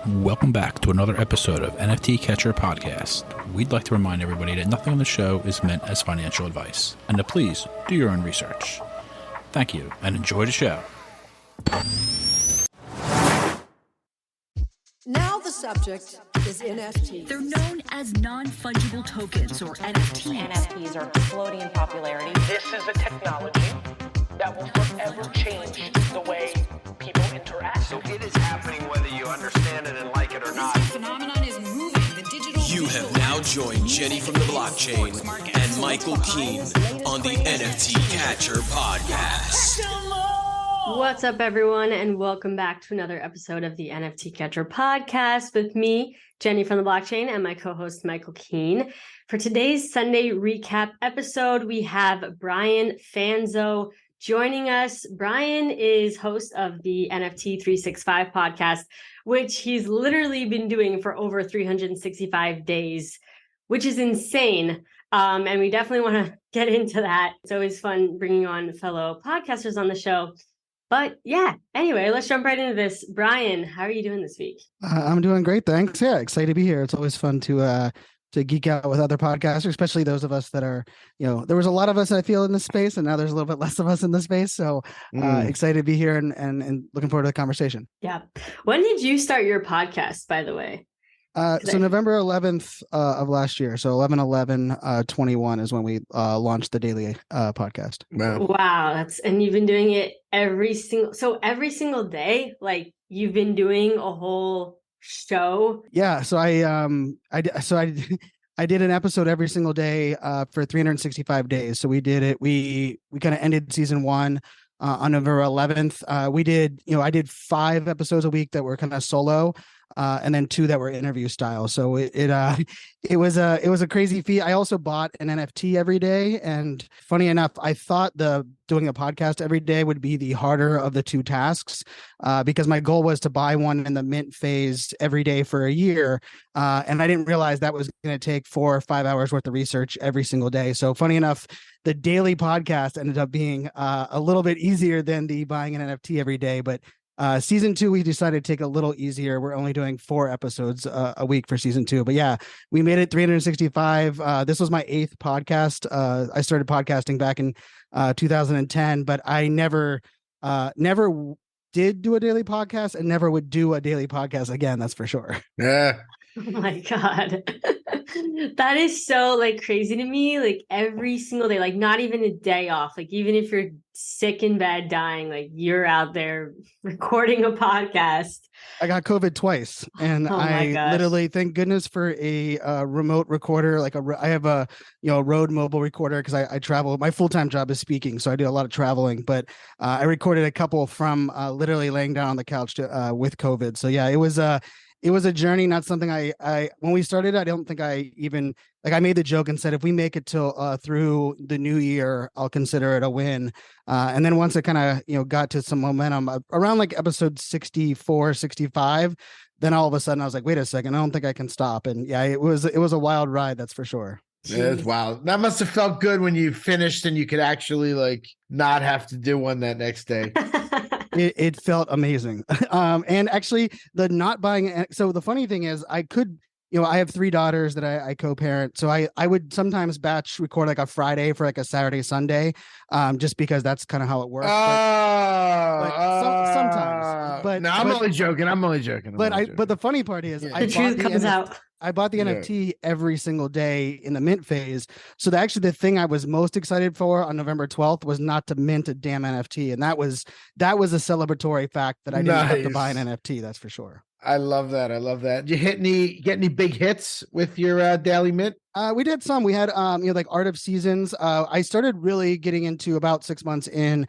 Welcome back to another episode of NFT Catcher Podcast. We'd like to remind everybody that nothing on the show is meant as financial advice, and to please do your own research. Thank you, and enjoy the show. Now the subject is NFTs. They're known as non-fungible tokens, or NFTs. NFTs are exploding in popularity. This is a technology that will forever change the way people interact. So it is happening whether you understand it and like it or not. This phenomenon is moving. The digital. You have now joined Jenny from the blockchain and Michael Keene on the NFT Catcher Podcast. What's up, everyone, and welcome back to another episode of the NFT Catcher Podcast with me, Jenny from the blockchain, and my co-host, Michael Keene. For today's Sunday recap episode, we have Brian Fanzo joining us. Brian is host of the NFT365 Podcast, which he's literally been doing for over 365 days, which is insane. And we definitely want to get into that. It's always fun bringing on fellow podcasters on the show. But yeah, anyway, let's jump right into this. Brian, how are you doing this week? I'm doing great, thanks. Yeah, excited to be here. It's always fun to geek out with other podcasters, especially those of us that are, there was a lot of us, I feel, in this space, and now there's a little bit less of us in this space. So excited to be here and looking forward to the conversation. Yeah. When did you start your podcast, by the way? So November 11th of last year. So 11/11/21 is when we launched the daily podcast. Wow. And you've been doing it every single day, like you've been doing a whole show. Yeah. So I did an episode every single day for 365 days. So we did it. We kind of ended season 1 on November 11th. I did 5 episodes a week that were kind of solo. And then 2 that were interview style. So it was a crazy feat. I also bought an NFT every day. And funny enough, I thought doing a podcast every day would be the harder of the 2 tasks because my goal was to buy one in the mint phase every day for a year. And I didn't realize that was going to take 4 or 5 hours worth of research every single day. So funny enough, the daily podcast ended up being a little bit easier than the buying an NFT every day. But season 2, we decided to take a little easier. We're only doing 4 episodes a week for season 2. But yeah, we made it 365. This was my 8th podcast. I started podcasting back in 2010, but I never did do a daily podcast and never would do a daily podcast again. That's for sure. Yeah. Oh my God. That is so crazy to me. Like every single day, like not even a day off. Like even if you're sick in bed, dying, like you're out there recording a podcast. I got COVID twice, and I literally, thank goodness for a remote recorder. I have a Rode mobile recorder because I travel. My full-time job is speaking, so I do a lot of traveling. But I recorded a couple from literally laying down on the couch with COVID. So yeah, it was a journey, not something I when we started, I don't think I even I made the joke and said, if we make it till through the new year, I'll consider it a win. And then once it kind of, got to some momentum around episode 64, 65, then all of a sudden I was like, wait a second, I don't think I can stop. And yeah, it was a wild ride. That's for sure. Yeah, it's wild. That must have felt good when you finished and you could actually not have to do one that next day. It felt amazing. And actually the not buying. So the funny thing is I could, I have 3 daughters that I co-parent. So I would sometimes batch record a Friday for a Saturday, Sunday, just because that's kind of how it works. Sometimes, but no, I'm only joking. But the funny part is the truth comes out. I bought the NFT every single day in the mint phase. So the thing I was most excited for on November 12th was not to mint a damn NFT. And that was a celebratory fact that I didn't have to buy an NFT. That's for sure. I love that. Did you get any big hits with your daily mint? We did some. We had Art of Seasons. I started really getting into about 6 months into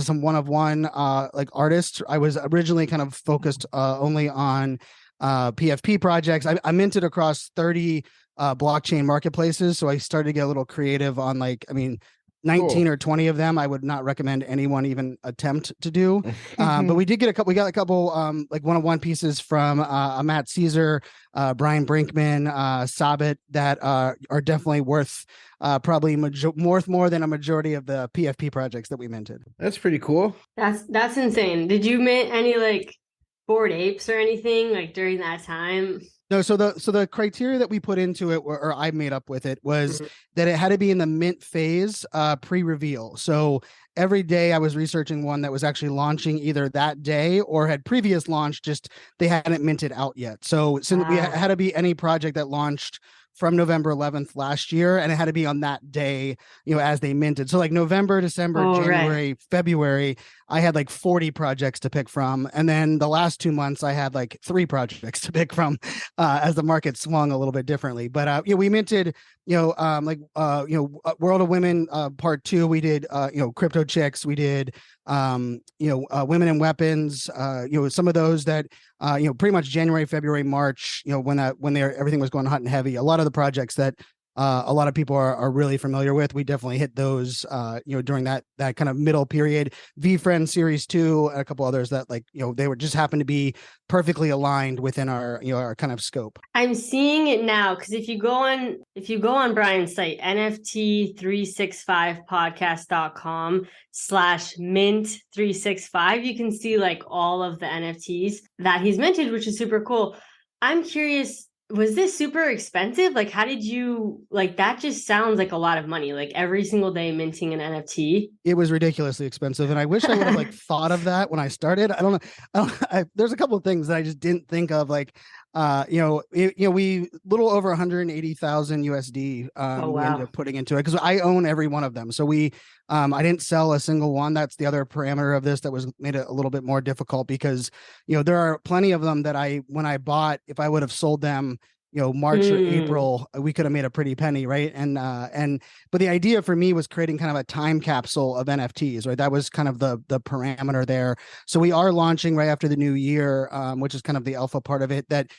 some one-of-one artists. I was originally kind of focused only on PFP projects. I minted across 30 blockchain marketplaces. So I started to get a little creative on 19 or 20 of them I would not recommend anyone even attempt to do. But we got a couple one-on-one pieces from Matt Caesar, Brian Brinkman, Sabit that are definitely worth probably more than a majority of the PFP projects that we minted. That's pretty cool. That's insane. Did you mint any Bored Apes or anything like during that time? No, so the criteria that we put into it, or I made up with it, was that it had to be in the mint phase, pre-reveal. So every day I was researching one that was actually launching either that day or had previous launched, just they hadn't minted out yet. So since we had to be any project that launched from November 11th last year, and it had to be on that day, as they minted. So like November, December, January, February, I had like 40 projects to pick from. And then the last 2 months, I had like 3 projects to pick from as the market swung a little bit differently. But, we minted, World of Women part 2, we did, Crypto Chicks, we did, Women in Weapons, some of those that, pretty much January, February, March, when everything was going hot and heavy. A lot of the projects that a lot of people are really familiar with, we definitely hit those, during that kind of middle period. VFriend Series 2, and a couple others that they were just happened to be perfectly aligned within our kind of scope. I'm seeing it now because if you go on Brian's site, NFT365podcast.com/mint365, you can see like all of the NFTs that he's minted, which is super cool. I'm curious, was this super expensive? Like, how did you, like, that just sounds like a lot of money, like every single day minting an NFT. It was ridiculously expensive. And I wish I would have thought of that when I started. I don't know. There's a couple of things that I just didn't think of, we little over 180,000 USD we ended up putting into it because I own every one of them. So I didn't sell a single one. That's the other parameter of this that was made it a little bit more difficult because there are plenty of them that when I bought, if I would have sold them March or April, we could have made a pretty penny, right? But the idea for me was creating kind of a time capsule of NFTs, right? That was kind of the parameter there. So we are launching right after the new year, which is kind of the alpha part of it, that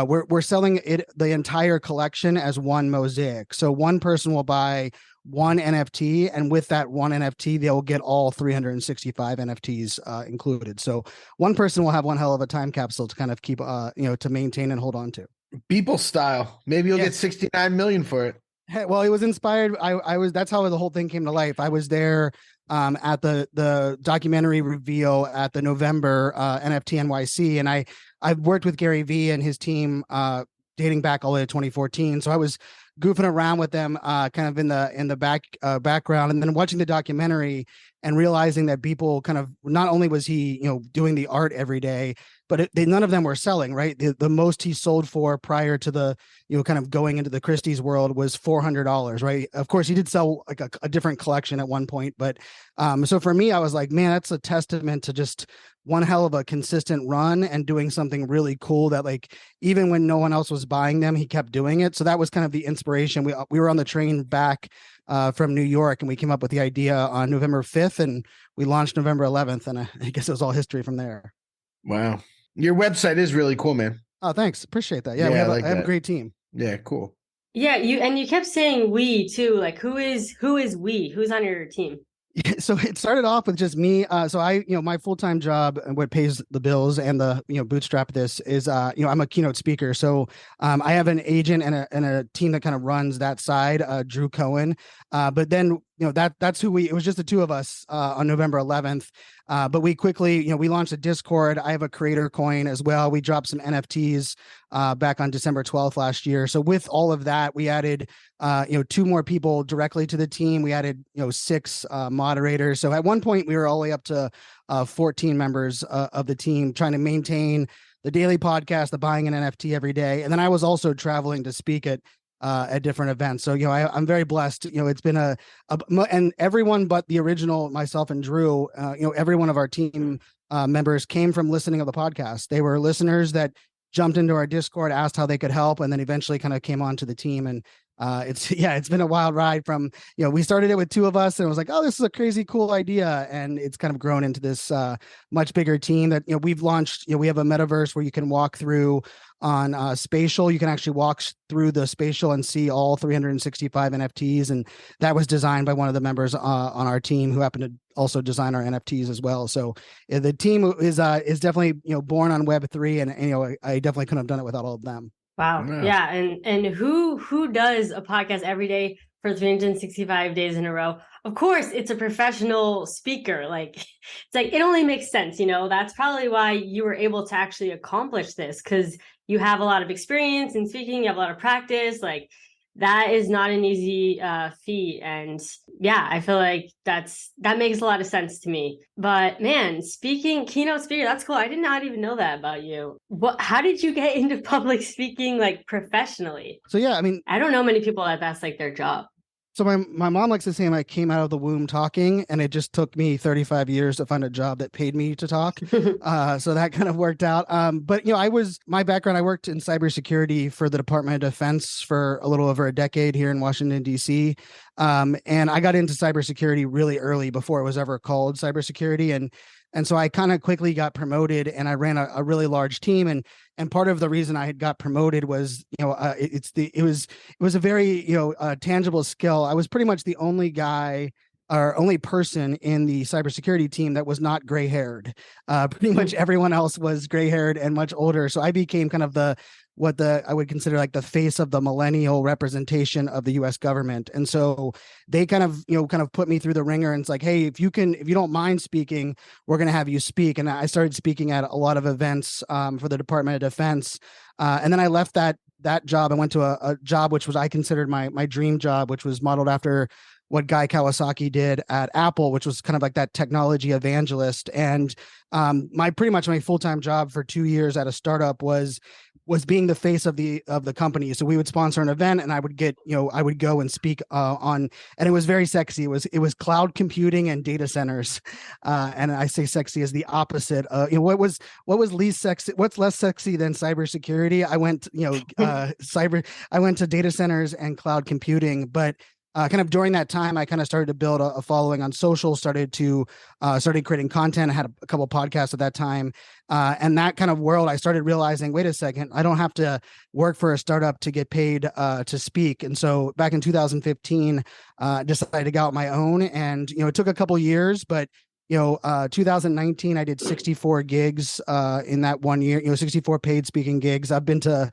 we're selling the entire collection as one mosaic. So one person will buy one NFT, and with that one NFT, they'll get all 365 NFTs included. So one person will have one hell of a time capsule to kind of keep, to maintain and hold on to. Beeple style. Maybe you'll get 69 million for it. Hey, well, it was inspired. That's how the whole thing came to life. I was there at the documentary reveal at the November NFT NYC, and I've worked with Gary Vee and his team dating back all the way to 2014. So I was goofing around with them kind of in the background, and then watching the documentary and realizing that people kind of, not only was he doing the art every day, but none of them were selling, right? The most he sold for prior to the kind of going into the Christie's world was $400, right? Of course, he did sell like a different collection at one point, but so for me, I was like, man, that's a testament to just one hell of a consistent run and doing something really cool that even when no one else was buying them, he kept doing it. So that was kind of the inspiration. We were on the train back from New York, and we came up with the idea on November 5th, and we launched November 11th, and I guess it was all history from there. Wow. Your website is really cool, man. Oh, thanks. Appreciate that. Yeah, I have a great team. Yeah, cool. Yeah, you kept saying we too. Like, who is we? Who's on your team? So it started off with just me. So I, my full-time job and what pays the bills and the, bootstrap this is, I'm a keynote speaker. So I have an agent and a team that kind of runs that side, Drew Cohen. But then, that's who it was just the two of us on November 11th. But we quickly, we launched a Discord. I have a creator coin as well. We dropped some NFTs back on December 12th last year. So with all of that, we added, 2 more people directly to the team. We added, 6 moderators. So at one point we were all the way up to 14 members of the team, trying to maintain the daily podcast, the buying an NFT every day. And then I was also traveling to speak at different events. So, I'm very blessed. It's been and everyone but the original, myself and Drew, every one of our team members came from listening to the podcast. They were listeners that jumped into our Discord, asked how they could help, and then eventually kind of came onto the team. And it's been a wild ride from, we started it with 2 of us and it was like, oh, this is a crazy cool idea. And it's kind of grown into this much bigger team that, we've launched. We have a metaverse where you can walk through on Spatial. You can actually walk through the Spatial and see all 365 NFTs. And that was designed by one of the members on our team who happened to also design our NFTs as well. So the team is definitely, born on Web3, and I definitely couldn't have done it without all of them. Wow. Yeah. And who does a podcast every day for 365 days in a row? of course, it's a professional speaker. Like, it's like, it only makes sense, that's probably why you were able to actually accomplish this, because you have a lot of experience in speaking, you have a lot of practice. Like, that is not an easy feat. And yeah, I feel like that makes a lot of sense to me. But man, keynote speaker, that's cool. I did not even know that about you. How did you get into public speaking, like, professionally? So yeah, I mean, I don't know many people that's like their job. So my mom likes to say I came out of the womb talking, and it just took me 35 years to find a job that paid me to talk. So that kind of worked out. But my background, I worked in cybersecurity for the Department of Defense for a little over a decade here in Washington, D.C. And I got into cybersecurity really early, before it was ever called cybersecurity. And so I kind of quickly got promoted, and I ran a really large team. And part of the reason I had got promoted was, it was a very, tangible skill. I was pretty much the only guy or only person in the cybersecurity team that was not gray haired. Pretty much everyone else was gray haired and much older. So I became kind of what I would consider like the face of the millennial representation of the US government. And so they kind of put me through the ringer, and it's like, hey, if you don't mind speaking, we're going to have you speak. And I started speaking at a lot of events for the Department of Defense. And then I left that job and went to a job, which was, I considered my dream job, which was modeled after what Guy Kawasaki did at Apple, which was kind of like that technology evangelist. And pretty much my full-time job for 2 years at a startup was being the face of the company. So we would sponsor an event, and I would go and speak on, and it was very sexy. It was cloud computing and data centers. And I say sexy as the opposite. What was least sexy? What's less sexy than cybersecurity? I went to data centers and cloud computing, but kind of during that time, I kind of started to build a following on social, started creating content. I had a couple podcasts at that time. And that kind of world, I started realizing, wait a second, I don't have to work for a startup to get paid to speak. And so back in 2015, decided to go out my own. And, it took a couple years, but 2019, I did 64 gigs in that 1 year, 64 paid speaking gigs. I've been to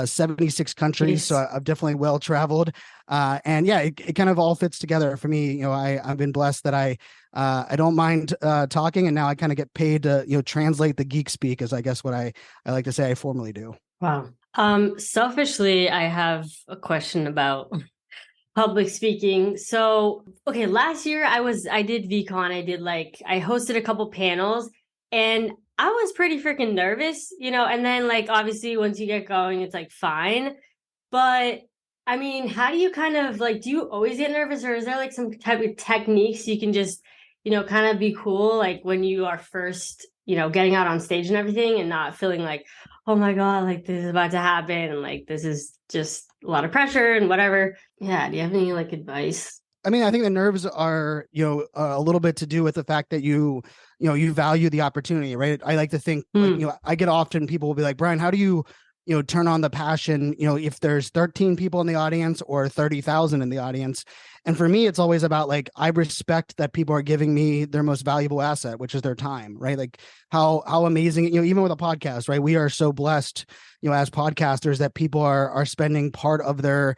76 countries. So I've definitely well traveled. And yeah, it kind of all fits together for me. I've been blessed that I don't mind talking, and now I kind of get paid to, translate the geek speak, is I guess what I like to say I formally do. Wow. Selfishly, I have a question about public speaking. So, okay, last year I did VCon. I hosted a couple panels, and I was pretty freaking nervous, and then like, obviously once you get going, it's like fine. But I mean, how do you kind of like, do you always get nervous, or is there like some type of techniques you can just, kind of be cool, like when you are first, getting out on stage and everything, and not feeling like, oh my God, like this is about to happen, and like this is just a lot of pressure and whatever. Yeah. Do you have any like advice? I mean, I think the nerves are, a little bit to do with the fact that you value the opportunity, right? I like to think, I get often people will be like, Brian, how do you, turn on the passion, if there's 13 people in the audience or 30,000 in the audience? And for me, it's always about like, I respect that people are giving me their most valuable asset, which is their time, right? Like how amazing, even with a podcast, right? We are so blessed, as podcasters, that people are spending part of their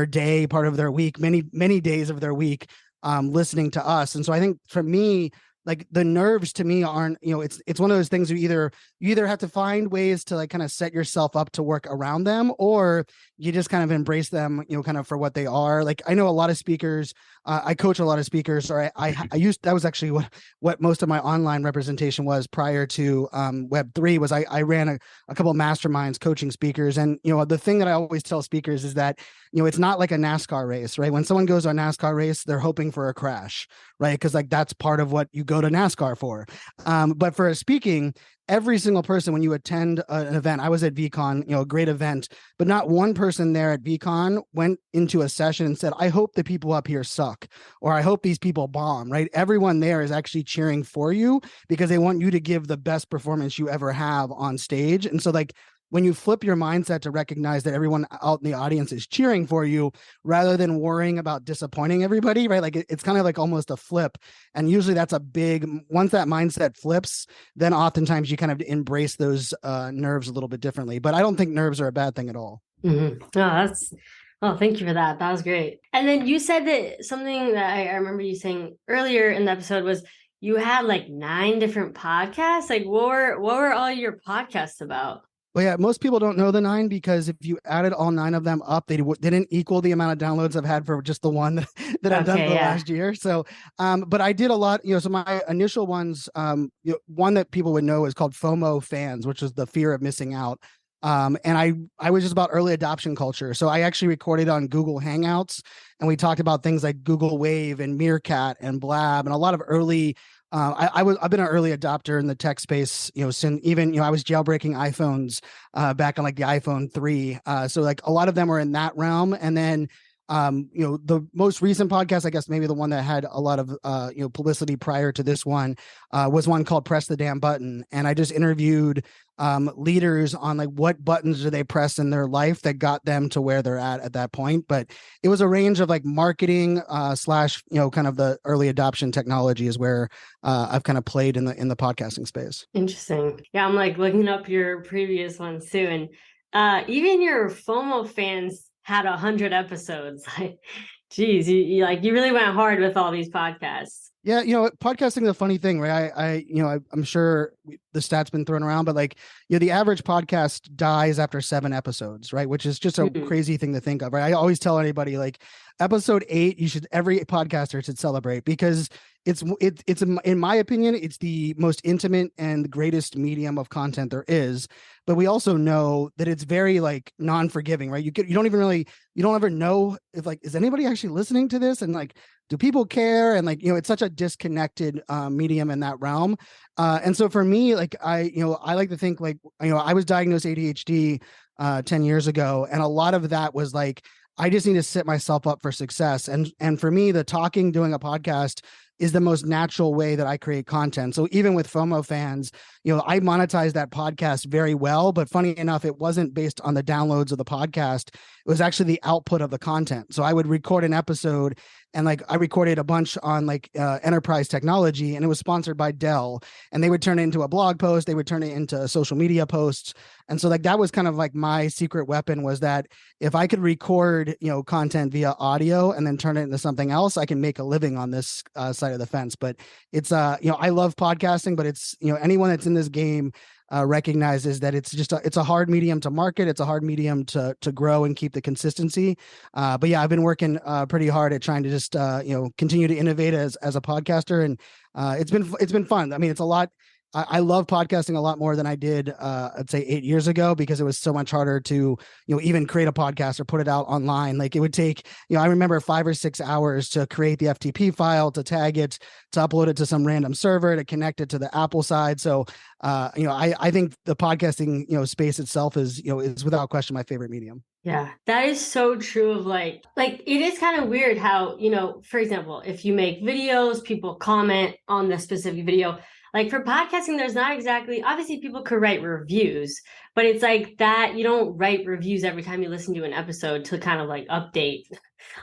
day, part of their week, many days of their week, listening to us. And so I think for me, like the nerves to me aren't, it's one of those things you either have to find ways to like kind of set yourself up to work around them, or you just kind of embrace them, kind of for what they are. Like I know a lot of speakers, I coach a lot of speakers, or that was actually what most of my online representation was prior to Web3 was I ran a couple of masterminds coaching speakers. And, the thing that I always tell speakers is that, it's not like a NASCAR race, right? When someone goes on a NASCAR race, they're hoping for a crash, right? Because like that's part of what you go to NASCAR for. But for speaking, every single person, when you attend an event, I was at VCon, a great event, but not one person there at VCon went into a session and said, I hope the people up here suck, or I hope these people bomb, right? Everyone there is actually cheering for you because they want you to give the best performance you ever have on stage. And so like, when you flip your mindset to recognize that everyone out in the audience is cheering for you rather than worrying about disappointing everybody, right? Like it's kind of like almost a flip. And usually that's once that mindset flips, then oftentimes you kind of embrace those nerves a little bit differently. But I don't think nerves are a bad thing at all. Mm-hmm. No, Oh, thank you for that. That was great. And then you said that something that I remember you saying earlier in the episode was you had like 9 different podcasts. Like what were all your podcasts about? Well, yeah, most people don't know the 9 because if you added all 9 of them up, they didn't equal the amount of downloads I've had for just the one that I've done for the last year. So, but I did a lot, so my initial ones, one that people would know is called FOMO fans, which is the fear of missing out. And I was just about early adoption culture. So I actually recorded on Google Hangouts, and we talked about things like Google Wave and Meerkat and Blab and a lot of early. I've been an early adopter in the tech space, since even, I was jailbreaking iPhones back on like the iPhone 3. So like a lot of them were in that realm. And then, the most recent podcast, I guess maybe the one that had a lot of, publicity prior to this one was one called Press the Damn Button. And I just interviewed leaders on like what buttons do they press in their life that got them to where they're at that point. But it was a range of like marketing slash kind of the early adoption technology is where I've kind of played in the podcasting space. Interesting. Yeah, I'm like looking up your previous ones too, and even your FOMO fans had 100 episodes. Like, geez, you really went hard with all these podcasts. Yeah, podcasting is a funny thing, right? I'm sure the stats been thrown around, but like, the average podcast dies after 7 episods, right? Which is just a crazy thing to think of, right? I always tell anybody like episode 8, every podcaster should celebrate because it's in my opinion, it's the most intimate and the greatest medium of content there is. But we also know that it's very like non-forgiving, right? You don't ever know if like, is anybody actually listening to this? And like, do people care? And like, it's such a disconnected medium in that realm. And so for me, like, I like to think like, I was diagnosed ADHD 10 years ago. And a lot of that was like, I just need to set myself up for success. And for me, doing a podcast is the most natural way that I create content. So even with FOMO fans, I monetize that podcast very well, but funny enough, it wasn't based on the downloads of the podcast. It was actually the output of the content. So I would record an episode and like I recorded a bunch on like enterprise technology, and it was sponsored by Dell, and they would turn it into a blog post. They would turn it into social media posts. And so like, that was kind of like my secret weapon, was that if I could record, content via audio and then turn it into something else, I can make a living on this side of the fence. But it's, I love podcasting, but it's, anyone that's in this game recognizes that it's a hard medium to market. It's a hard medium to grow and keep the consistency. But yeah, I've been working pretty hard at trying to just, continue to innovate as a podcaster. And it's been fun. I mean, it's a lot. I love podcasting a lot more than I did, I'd say 8 years ago, because it was so much harder to, even create a podcast or put it out online. Like it would take, I remember 5 or 6 hours to create the FTP file, to tag it, to upload it to some random server, to connect it to the Apple side. So, I think the podcasting, space itself is without question my favorite medium. Yeah, that is so true of like it is kind of weird how, for example, if you make videos, people comment on the specific video. Like for podcasting, there's not exactly, obviously people could write reviews, but it's like that you don't write reviews every time you listen to an episode to kind of like update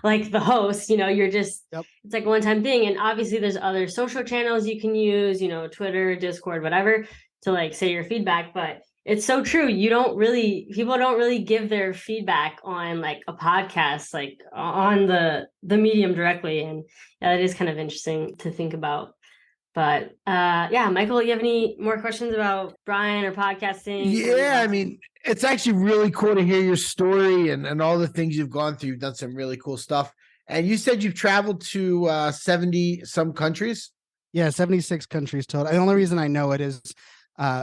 like the host, you're just, It's like a one-time thing. And obviously there's other social channels you can use, Twitter, Discord, whatever, to like say your feedback. But it's so true. People don't really give their feedback on like a podcast, like on the medium directly. And yeah, it is kind of interesting to think about. But yeah, Michael, you have any more questions about Brian or podcasting? Yeah, I mean, it's actually really cool to hear your story and all the things you've gone through. You've done some really cool stuff. And you said you've traveled to 70 some countries? Yeah, 76 countries total. The only reason I know it is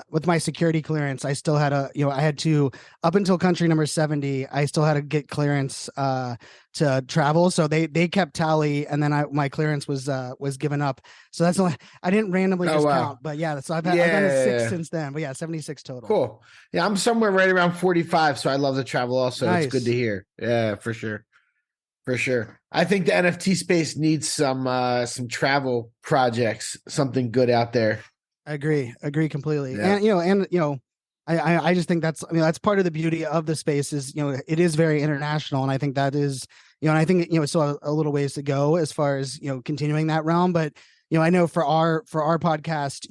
with my security clearance, I still had I had to, up until country number 70, I still had to get clearance to travel. So they kept tally, and then my clearance was given up. So that's only, I didn't randomly count, but yeah, so I've done 6 since then, but yeah, 76 total. Cool. Yeah, I'm somewhere right around 45. So I love to travel also. Nice. It's good to hear. Yeah, for sure. For sure. I think the NFT space needs some travel projects, something good out there. I agree completely. Yeah. And, I just think that's part of the beauty of the space is, it is very international. And I think that is, and I think, it's still a little ways to go as far as, continuing that realm. But, I know for our podcast,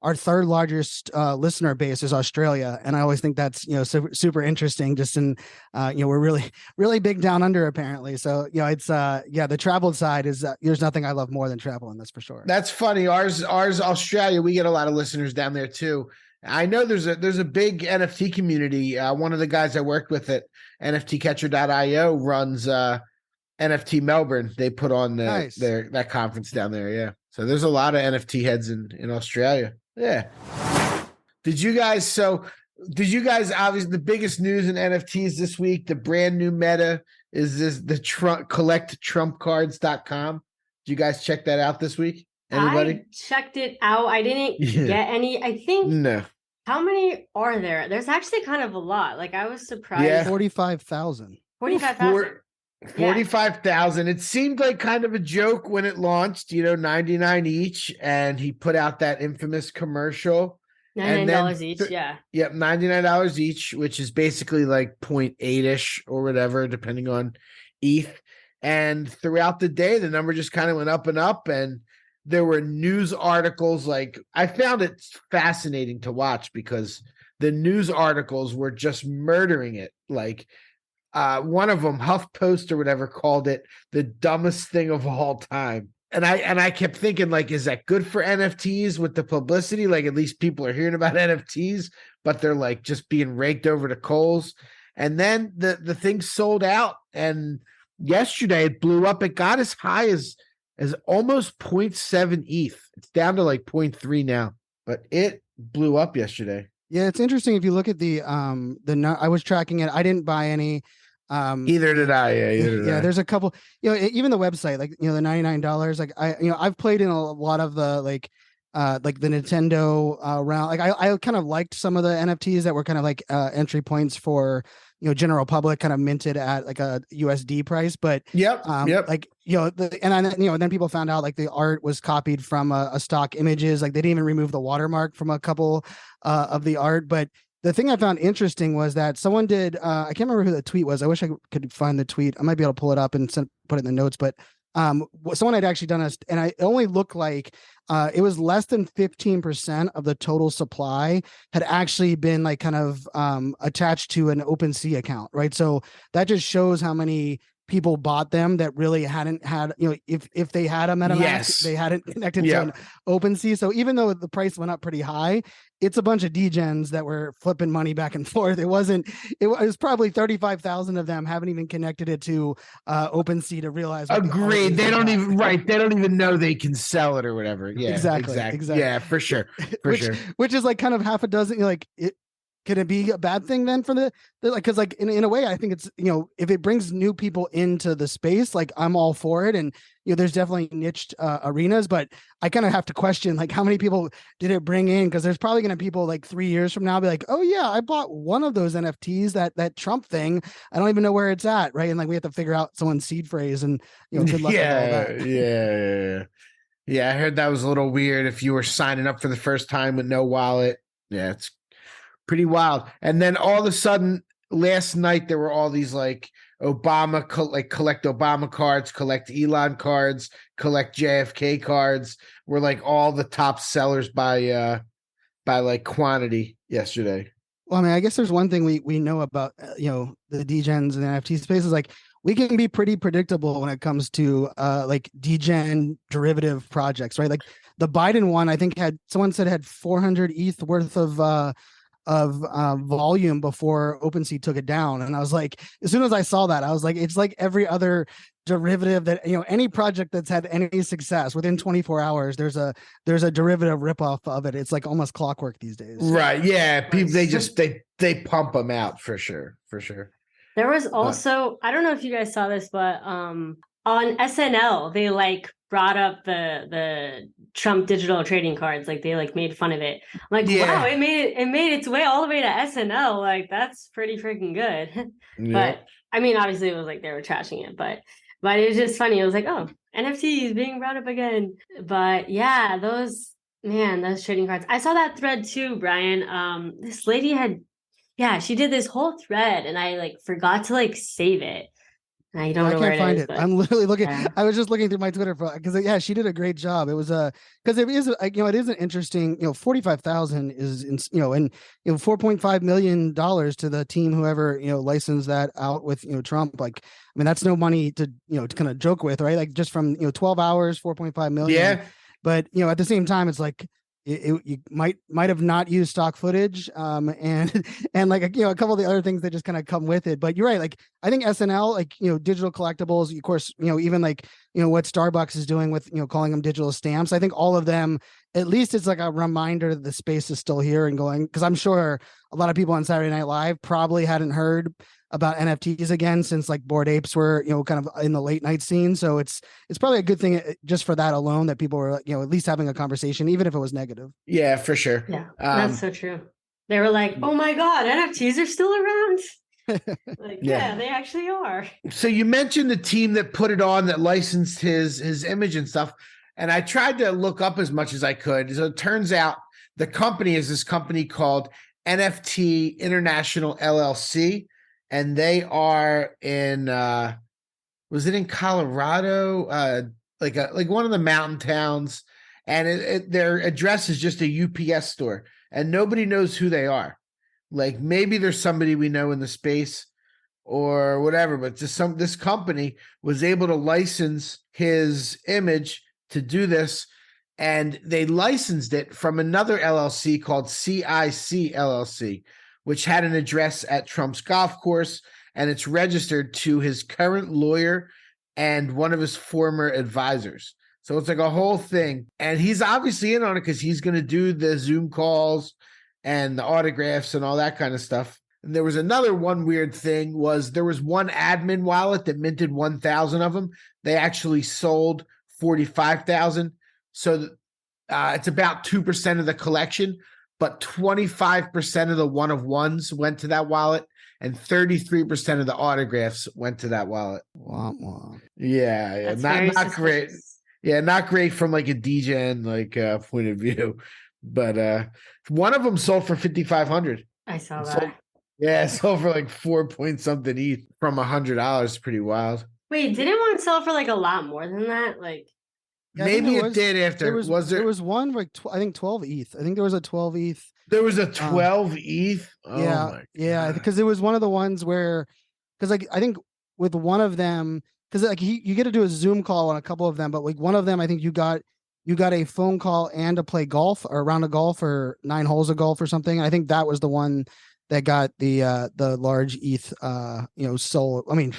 our third largest listener base is Australia, and I always think that's super interesting. Just in we're really big down under apparently. So it's the travel side is there's nothing I love more than traveling. That's for sure. That's funny. Ours Australia. We get a lot of listeners down there too. I know there's a big NFT community. One of the guys I worked with at NFTcatcher.io runs NFT Melbourne. They put on that conference down there. Yeah. So there's a lot of NFT heads in Australia. Yeah. Did you guys obviously the biggest news in NFTs this week, the brand new meta is the collecttrumpcards.com. Did you guys check that out this week? Anybody? I checked it out. I didn't get any. I think no. How many are there? There's actually kind of a lot. Like I was surprised. Yeah. 45,000. 45,000. 45,000. It seemed like kind of a joke when it launched, 99 each. And he put out that infamous commercial. $99 each, yeah. Yep, $99 each, which is basically like 0.8-ish or whatever, depending on ETH. And throughout the day, the number just kind of went up and up. And there were news articles. Like I found it fascinating to watch because the news articles were just murdering it. Like one of them, HuffPost or whatever, called it the dumbest thing of all time. And I kept thinking, like, is that good for NFTs with the publicity? Like, at least people are hearing about NFTs, but they're like just being raked over the coals. And then the thing sold out. And yesterday it blew up. It got as high as almost 0.7 ETH. It's down to like 0.3 now, but it blew up yesterday. Yeah, it's interesting if you look at I was tracking it. I didn't buy any. Either did I. Yeah, there's a couple. Even the website, like the $99. Like I've played in a lot of the like the Nintendo round. Like I kind of liked some of the NFTs that were kind of like entry points for general public, kind of minted at like a USD price. But like then people found out like the art was copied from a stock images. Like they didn't even remove the watermark from a couple of the art. But the thing I found interesting was that someone did, I can't remember who the tweet was. I wish I could find the tweet. I might be able to pull it up and put it in the notes, but someone had actually done and it only looked like it was less than 15% of the total supply had actually been like kind of attached to an OpenSea account, right? So that just shows how many people bought them that really hadn't had, if they had a MetaMask, they hadn't connected to an OpenSea. So even though the price went up pretty high, it's a bunch of degens that were flipping money back and forth. It was probably 35,000 of them haven't even connected it to OpenSea to realize. Agreed. They don't even know they can sell it or whatever. Yeah, exactly. Yeah, for sure. Which is like kind of half a dozen, can it be a bad thing then for the like, because like in a way I think it's if it brings new people into the space, like I'm all for it. And there's definitely niched arenas, but I kind of have to question like how many people did it bring in, because there's probably going to people like 3 years from now be like, oh yeah, I bought one of those NFTs, that Trump thing, I don't even know where it's at, right? And like we have to figure out someone's seed phrase and good luck with all that. Yeah, I heard that was a little weird if you were signing up for the first time with no wallet. Yeah, it's pretty wild. And then all of a sudden last night there were all these like Obama collect Obama cards, collect Elon cards, collect JFK cards were like all the top sellers by like quantity yesterday. Well, I mean, I guess there's one thing we know about the degens and the NFT space is like we can be pretty predictable when it comes to like degen derivative projects, right? Like the Biden one, I think someone said had 400 ETH worth of volume before OpenSea took it down. And I was like, as soon as I saw that, I was like, it's like every other derivative that, any project that's had any success within 24 hours, there's a derivative ripoff of it. It's like almost clockwork these days. Right. Yeah. People, they pump them out for sure. There was also, I don't know if you guys saw this, but on SNL, they like brought up the Trump digital trading cards. Like they like made fun of it. I'm like, wow, it made its way all the way to SNL. Like that's pretty freaking good. But I mean, obviously it was like they were trashing it, but it was just funny. It was like, oh, NFTs being brought up again. But yeah, those trading cards. I saw that thread too, Brian. This lady she did this whole thread and I like forgot to like save it. I don't know I where can't find is, it. but I'm literally looking. yeah. I was just looking through my Twitter because yeah, she did a great job. It was because it is it is an interesting 45,000 is and $4.5 million to the team whoever licensed that out with Trump. Like, I mean, that's no money to to kind of joke with, right? Like just from 12 hours, 4.5 million. Yeah. But at the same time, it's like you might have not used stock footage and like a couple of the other things that just kind of come with it. But you're right, like I think SNL, like digital collectibles, of course, even like what Starbucks is doing with calling them digital stamps. I think all of them, at least it's like a reminder that the space is still here and going, because I'm sure a lot of people on Saturday Night Live probably hadn't heard about NFTs again since like Bored Apes were kind of in the late night scene. So it's probably a good thing just for that alone that people were at least having a conversation, even if it was negative. Yeah, for sure. Yeah, that's so true. They were like, oh my God, NFTs are still around. Like, yeah, they actually are. So you mentioned the team that put it on, that licensed his image and stuff. And I tried to look up as much as I could. So it turns out the company is this company called NFT International LLC. And they are in was it in Colorado? Like one of the mountain towns. And their address is just a UPS store. And nobody knows who they are. Like maybe there's somebody we know in the space or whatever, but this company was able to license his image to do this, and they licensed it from another LLC called CIC LLC, which had an address at Trump's golf course, and it's registered to his current lawyer and one of his former advisors. So it's like a whole thing, and he's obviously in on it because he's going to do the Zoom calls and the autographs and all that kind of stuff. And there was another one weird thing was there was one admin wallet that minted 1,000 of them. They actually sold 45,000. So it's about 2% of the collection, but 25% of the one of ones went to that wallet and 33% of the autographs went to that wallet. Wow. Yeah. Not great. Yeah, not great from like a degen point of view. But one of them sold for 5,500. I saw that. Yeah, it sold for like 4 point something each from $100. Pretty wild. Wait, didn't one sell for like a lot more than that? Like, yeah, maybe it did after. There was one like I think 12 ETH. I think there was a 12 ETH. There was a 12 ETH. Oh yeah, because it was one of the ones where, because like I think with one of them, because like you get to do a Zoom call on a couple of them, but like one of them, I think you got a phone call and to play golf or a round of golf or 9 holes of golf or something. And I think that was the one that got the large ETH sold. I mean,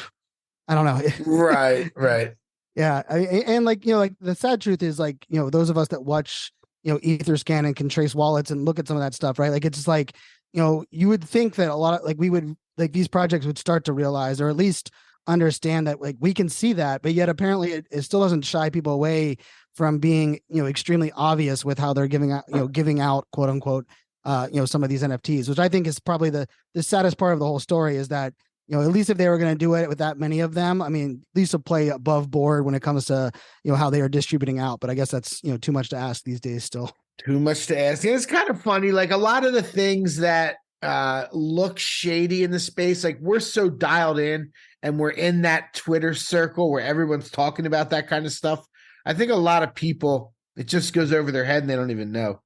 I don't know. Right. Yeah. And like the sad truth is like, those of us that watch, Etherscan and can trace wallets and look at some of that stuff, right? Like it's just like, you would think that a lot of these projects would start to realize, or at least understand that like we can see that, but yet apparently it still doesn't shy people away from being, extremely obvious with how they're giving out quote unquote, some of these NFTs, which I think is probably the saddest part of the whole story is that, at least if they were going to do it with that many of them, I mean, at least to play above board when it comes to, how they are distributing out. But I guess that's, too much to ask these days still. Too much to ask. And it's kind of funny. Like a lot of the things that look shady in the space, like we're so dialed in and we're in that Twitter circle where everyone's talking about that kind of stuff. I think a lot of people, it just goes over their head and they don't even know.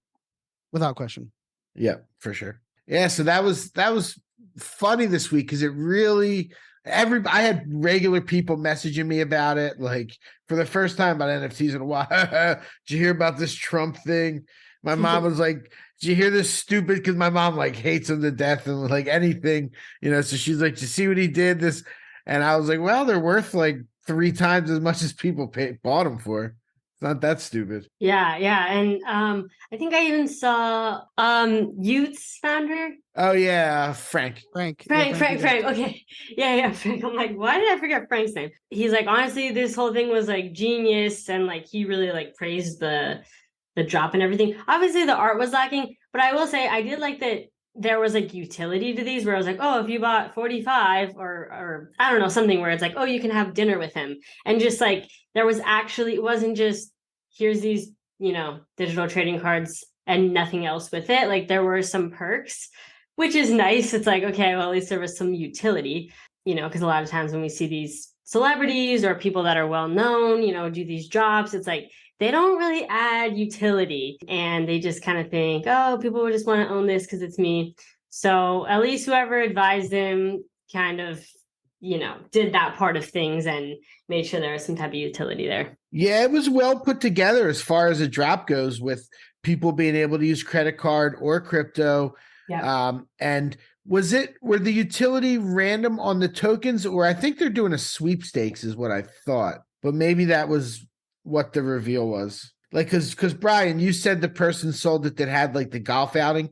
Without question. Yeah, for sure. Yeah. So that was funny this week because it really I had regular people messaging me about it, like for the first time about NFTs in a while. Did you hear about this Trump thing? My mom was like, did you hear this stupid? Because my mom like hates him to death and like anything, so she's like, did you see what he did? This, and I was like, well, they're worth like 3 times as much as people bought them for. It's not that stupid. Yeah. And I think I even saw Youth's founder. Oh yeah, Frank. Okay. Yeah, Frank. I'm like, why did I forget Frank's name? He's like, honestly, this whole thing was like genius, and like he really like praised the drop and everything. Obviously the art was lacking, but I will say I did like that there was like utility to these where I was like, oh, if you bought 45 or I don't know, something where it's like, oh, you can have dinner with him. And just like, there was actually, it wasn't just here's these, digital trading cards and nothing else with it. Like there were some perks, which is nice. It's like, okay, well, at least there was some utility, because a lot of times when we see these celebrities or people that are well known, do these drops. It's like they don't really add utility, and they just kind of think, oh, people would just want to own this because it's me. So at least whoever advised them kind of, did that part of things and made sure there was some type of utility there. Yeah, it was well put together as far as a drop goes, with people being able to use credit card or crypto. Yeah. And were the utility random on the tokens, or I think they're doing a sweepstakes is what I thought, but maybe that was what the reveal was. Like, cause Brian, you said the person sold it that had like the golf outing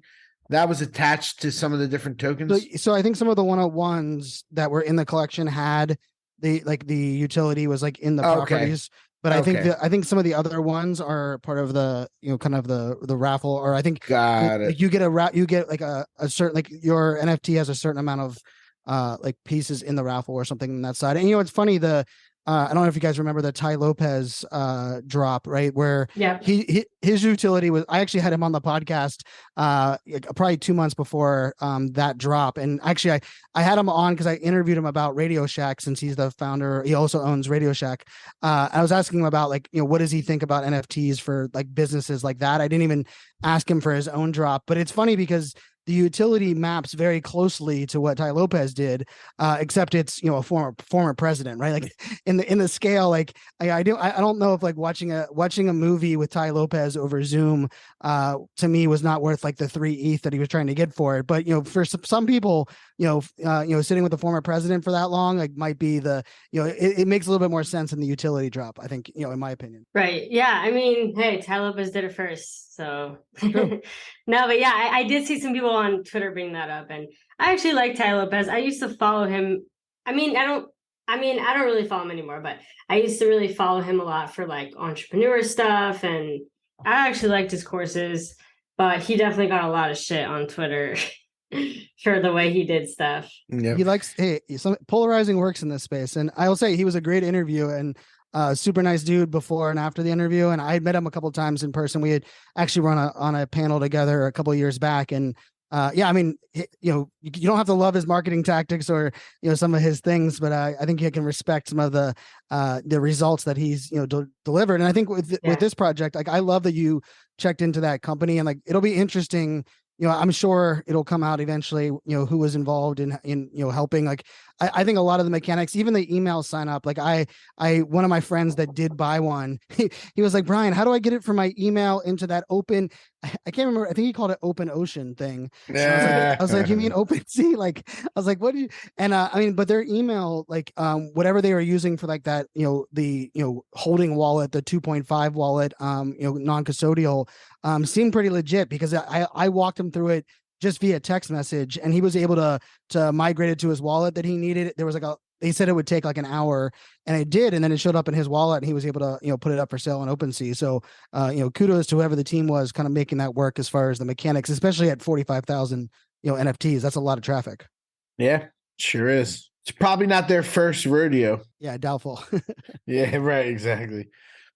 that was attached to some of the different tokens. So I think some of the 101s that were in the collection had the utility was like in the properties. But I think some of the other ones are part of the kind of the raffle, or I think it. You get like a certain, like your NFT has a certain amount of like pieces in the raffle or something on that side. And it's funny, I don't know if you guys remember the Ty Lopez drop, right? Where his utility was, I actually had him on the podcast probably 2 months before that drop. And actually I had him on because I interviewed him about Radio Shack, since he's the founder. He also owns Radio Shack. I was asking him about what does he think about NFTs for like businesses like that? I didn't even ask him for his own drop, but it's funny because the utility maps very closely to what Ty Lopez did, except it's a former president, right? Like in the scale, like I don't know if like watching a movie with Ty Lopez over Zoom, to me was not worth like the 3 ETH that he was trying to get for it. But for some people, sitting with the former president for that long, like might be it makes a little bit more sense in the utility drop, I think, in my opinion. Right. Yeah. I mean, hey, Ty Lopez did it first. So no, but yeah, I did see some people on Twitter bring that up, and I actually like Ty Lopez. I used to follow him. I don't really follow him anymore, but I used to really follow him a lot for like entrepreneur stuff, and I actually liked his courses, but he definitely got a lot of shit on Twitter for the way he did stuff. Yep. He likes, some polarizing works in this space. And I will say he was a great interview and super nice dude before and after the interview. And I met him a couple of times in person. We had actually run on a panel together a couple of years back. And I mean, you don't have to love his marketing tactics or, some of his things, but I think you can respect some of the results that he's, delivered. And I think with this project, like, I love that you checked into that company, and like, it'll be interesting. I'm sure it'll come out eventually, who was involved in helping. Like, I think a lot of the mechanics, even the email sign up, like one of my friends that did buy one, he was like, Brian, how do I get it from my email into that open, I can't remember, I think he called it open ocean thing. I was like, you mean OpenSea? Like, I was like, what do you, and I mean, but their email, like, whatever they were using for like that, the, holding wallet, the 2.5 wallet, non-custodial, seemed pretty legit, because I walked him through it just via text message, and he was able to migrate it to his wallet that he needed. There was like they said it would take like an hour, and it did, and then it showed up in his wallet, and he was able to put it up for sale on OpenSea. So kudos to whoever the team was kind of making that work as far as the mechanics, especially at 45,000 NFTs. That's a lot of traffic. Yeah, sure is. It's probably not their first rodeo. Yeah, doubtful. Yeah, right, exactly.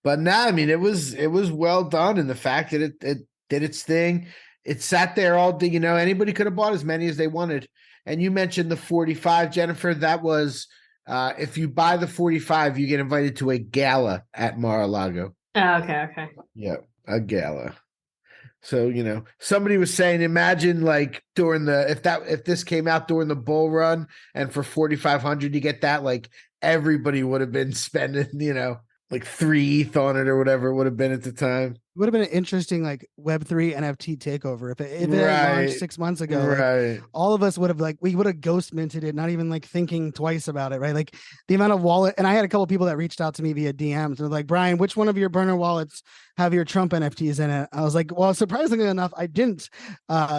But no, I mean, it was well done, and the fact that it did its thing. It sat there all day, anybody could have bought as many as they wanted. And you mentioned the 45, Jennifer. That was, if you buy the 45, you get invited to a gala at Mar-a-Lago. Oh, okay. Yeah, a gala. So, somebody was saying, imagine like during if this came out during the bull run, and for 4,500 you get that, like everybody would have been spending, like 3 ETH on it or whatever it would have been at the time. It would have been an interesting like Web3 NFT takeover if it had launched 6 months ago. Right. Like, all of us would have we would have ghost minted it, not even like thinking twice about it, right? Like the amount of wallet, and I had a couple of people that reached out to me via DMs. They're like, Brian, which one of your burner wallets have your Trump NFTs in it? I was like, well, surprisingly enough, I didn't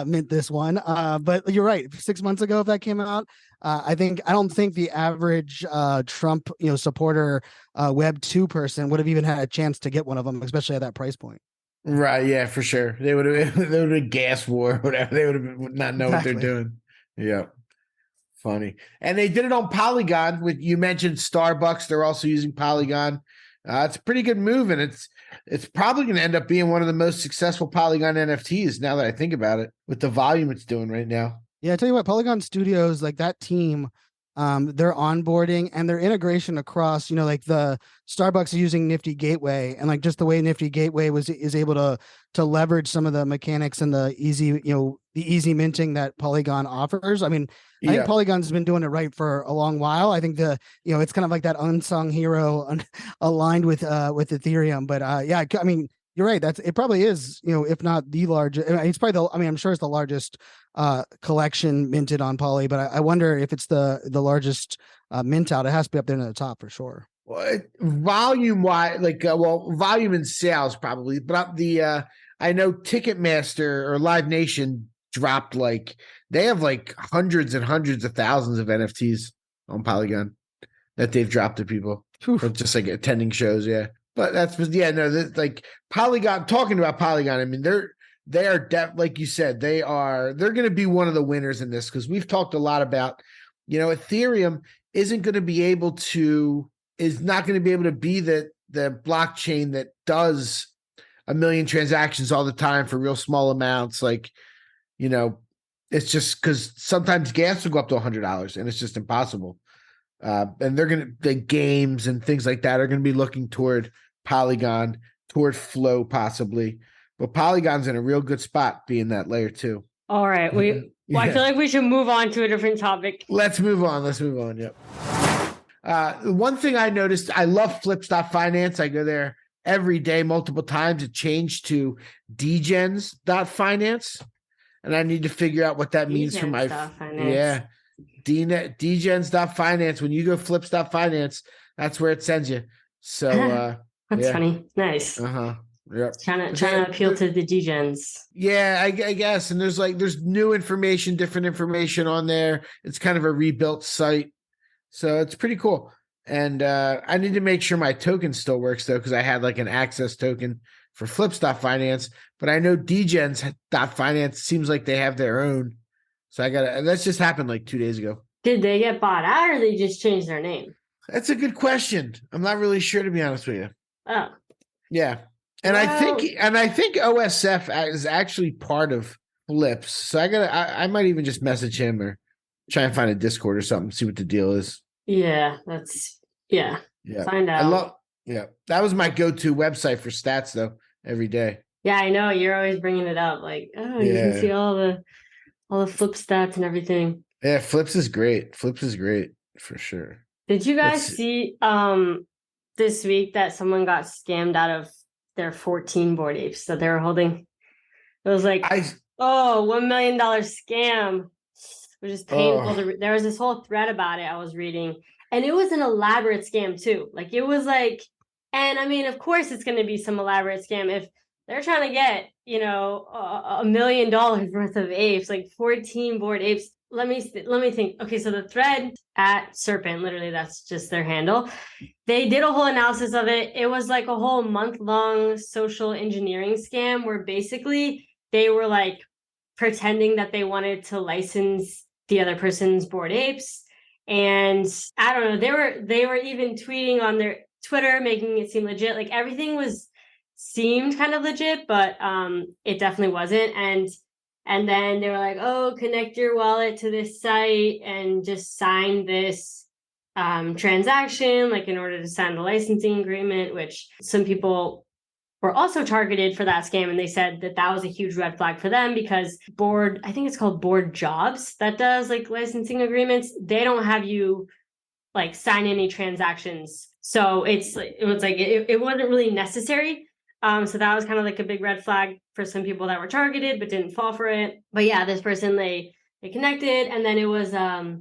mint this one. But you're right. 6 months ago, if that came out, I don't think the average Trump supporter Web 2 person would have even had a chance to get one of them, especially at that price point. Right, yeah, for sure. They would have been gas war or whatever. They would have not know what they're doing. Yeah. Funny. And they did it on Polygon. You mentioned Starbucks. They're also using Polygon. It's a pretty good move, and it's probably going to end up being one of the most successful Polygon NFTs now that I think about it, with the volume it's doing right now. Yeah, I tell you what, Polygon Studios, like that team, their onboarding and their integration across, like the Starbucks is using Nifty Gateway, and like just the way Nifty Gateway is able to leverage some of the mechanics and the easy minting that Polygon offers. I mean, I think Polygon's been doing it right for a long while. I think it's kind of like that unsung hero aligned with Ethereum. But I mean, you're right. It probably is, if not the largest. It's probably I'm sure it's the largest collection minted on Poly. But I wonder if it's the largest mint out. It has to be up there in the top for sure. Well, volume wise, volume and sales probably. But I know Ticketmaster or Live Nation dropped they have hundreds and hundreds of thousands of NFTs on Polygon that they've dropped to people for just attending shows. Yeah. But Polygon, talking about Polygon, I mean, they are like you said, they're going to be one of the winners in this, because we've talked a lot about, Ethereum is not going to be able to be the blockchain that does 1 million transactions all the time for real small amounts. It's just because sometimes gas will go up to $100 and it's just impossible. And the games and things like that are going to be looking toward Polygon, toward Flow possibly, but Polygon's in a real good spot being that layer 2. All right. I feel like we should move on to a different topic. Let's move on. Yep. One thing I noticed, I love flips.finance. I go there every day, multiple times. It changed to degenz.finance. And I need to figure out what that means for my degenz.finance. When you go flips.finance, that's where it sends you. So that's funny. Nice. Yep. Trying to appeal to the degens. Yeah, I guess. And there's new information, different information on there. It's kind of a rebuilt site. So it's pretty cool. And I need to make sure my token still works though, because I had an access token for flips.finance, but I know degens.finance seems like they have their own. So that's just happened 2 days ago. Did they get bought out or they just changed their name? That's a good question. I'm not really sure, to be honest with you. Oh. Yeah. And I think OSF is actually part of Flips. So I might even just message him or try and find a Discord or something, see what the deal is. Yeah, find out. That was my go-to website for stats though, every day. Yeah, I know. You're always bringing it up. You can see all the flip stats and everything. Yeah, Flips is great. Flips is great for sure. Did you guys see this week that someone got scammed out of their 14 Bored Apes that they were holding? It was $1 million scam, which is painful. There was this whole thread about it I was reading, and it was an elaborate scam too. It was and I mean, of course it's going to be some elaborate scam if they're trying to get, $1 million worth of apes, 14 Bored Apes. Let me think. Okay, so the thread at Serpent, literally that's just their handle. They did a whole analysis of it. It was a whole month-long social engineering scam where basically they were pretending that they wanted to license the other person's Bored Apes. And I don't know, they were even tweeting on their Twitter, making it seem legit. Everything seemed kind of legit, but it definitely wasn't. And then they were oh, connect your wallet to this site and just sign this transaction, in order to sign the licensing agreement, which some people were also targeted for that scam. And they said that was a huge red flag for them because I think it's called Bored Jobs that does licensing agreements. They don't have you sign any transactions. So it wasn't really necessary. So that was kind of a big red flag for some people that were targeted, but didn't fall for it. But yeah, this person, they connected, and then it was a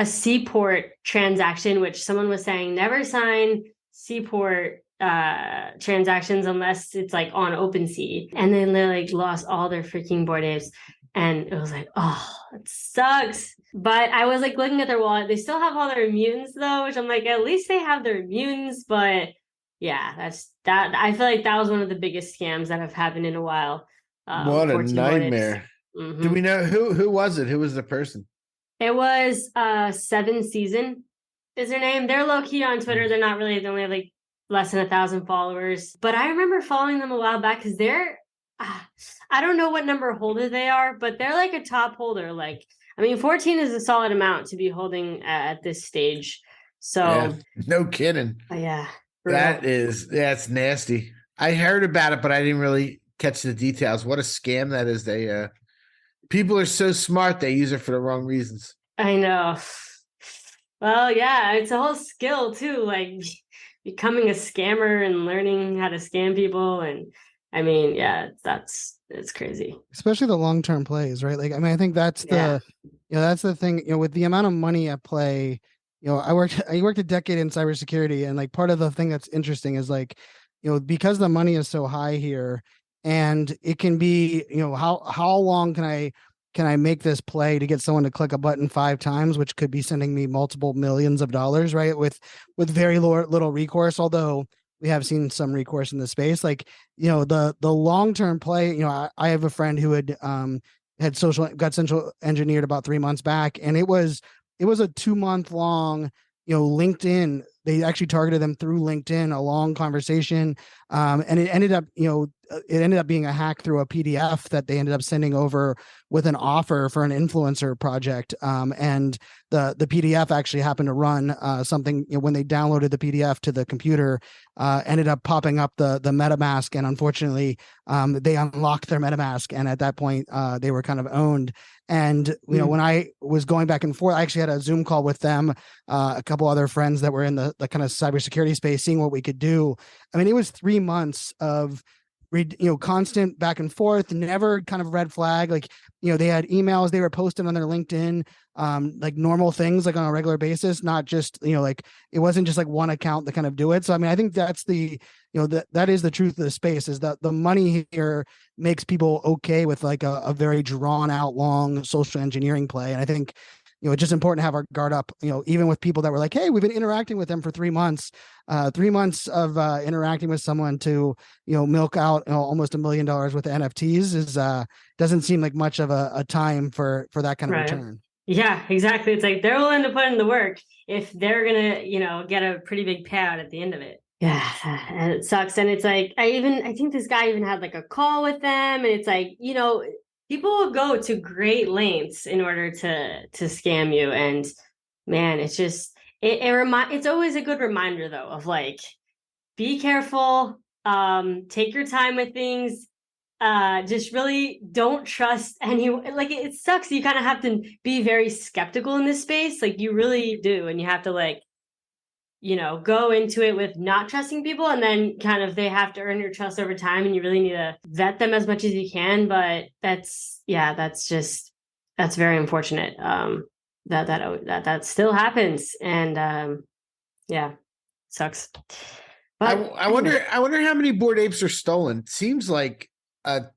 Seaport transaction, which someone was saying never sign Seaport transactions unless it's on OpenSea. And then they lost all their freaking Bored Apes. And it was oh, it sucks. But I was looking at their wallet. They still have all their mutants though, which I'm at least they have their mutants, but yeah, that. I feel that was one of the biggest scams that have happened in a while. What a nightmare! Mm-hmm. Do we know who was it? Who was the person? It was 7 Season is their name. They're low key on Twitter. They're not really. They only have less than 1,000 followers. But I remember following them a while back because they're. I don't know what number holder they are, but they're a top holder. I mean, 14 is a solid amount to be holding at this stage. So yeah, no kidding. Yeah. That's nasty. I heard about it, but I didn't really catch the details. What a scam that is. People are so smart, they use it for the wrong reasons. I know. Well, yeah, it's a whole skill too, like becoming a scammer and learning how to scam people. And I mean, yeah, it's crazy. Especially the long-term plays, right? Like, I mean, I think that's that's the thing, with the amount of money at play. I worked a decade in cybersecurity, and like part of the thing that's interesting is like, because the money is so high here, and it can be, how long can I make this play to get someone to click a button 5 times, which could be sending me multiple millions of dollars, right? With very little recourse, although we have seen some recourse in the space. Like, the long-term play, I have a friend who got social engineered about 3 months back, and it was a 2-month long, LinkedIn. They actually targeted them through LinkedIn, a long conversation. And it ended up being a hack through a PDF that they ended up sending over with an offer for an influencer project. And the PDF actually happened to run something, when they downloaded the PDF to the computer, ended up popping up the MetaMask. And unfortunately, they unlocked their MetaMask. And at that point, they were kind of owned. And, when I was going back and forth, I actually had a Zoom call with them, a couple other friends that were in the kind of cybersecurity space, seeing what we could do. I mean, it was 3 months of, constant back and forth, never kind of red flag. Like, they had emails they were posting on their LinkedIn, like normal things, like on a regular basis, not just, like it wasn't just like one account that kind of do it. So, I mean, I think that's that is the truth of the space, is that the money here makes people okay with like a very drawn out, long social engineering play. And I think, it's just important to have our guard up, even with people that were like, hey, we've been interacting with them for 3 months, 3 months of interacting with someone to, milk out almost $1 million worth of NFTs is doesn't seem like much of a time for that kind of return. Yeah, exactly. It's like they're willing to put in the work if they're going to, get a pretty big payout at the end of it. Yeah, and it sucks. And it's like, I think this guy even had like a call with them, and it's like, people will go to great lengths in order to scam you. And man, it's just, it's always a good reminder though, of like, be careful, take your time with things, just really don't trust anyone. Like, it sucks. You kind of have to be very skeptical in this space. Like, you really do. And you have to like, go into it with not trusting people, and then kind of they have to earn your trust over time, and you really need to vet them as much as you can. But that's very unfortunate that still happens. And sucks. But I wonder how many Bored Apes are stolen. Seems like a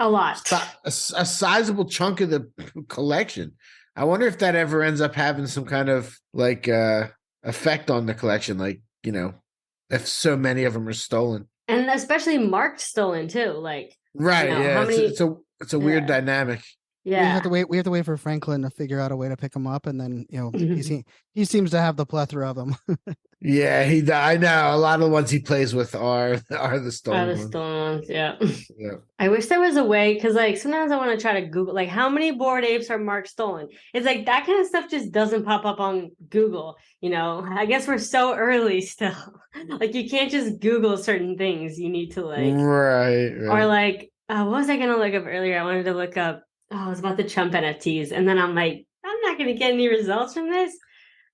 lot, a sizable chunk of the collection. I wonder if that ever ends up having some kind of like effect on the collection, like, if so many of them are stolen, and especially marked stolen too, like, right? It's a weird dynamic. Yeah, we have to wait for Franklin to figure out a way to pick them up, and then he seems to have the plethora of them. Yeah, I know a lot of the ones he plays with are the stolen ones. Yeah. Yeah. I wish there was a way, because like sometimes I want to try to Google like how many Bored Apes are marked stolen. It's like that kind of stuff just doesn't pop up on Google. I guess we're so early still. Like, you can't just Google certain things. You need to like right. Or like what was I gonna look up earlier? I wanted to look up it was about the Trump NFTs, and then I'm like, I'm not gonna get any results from this.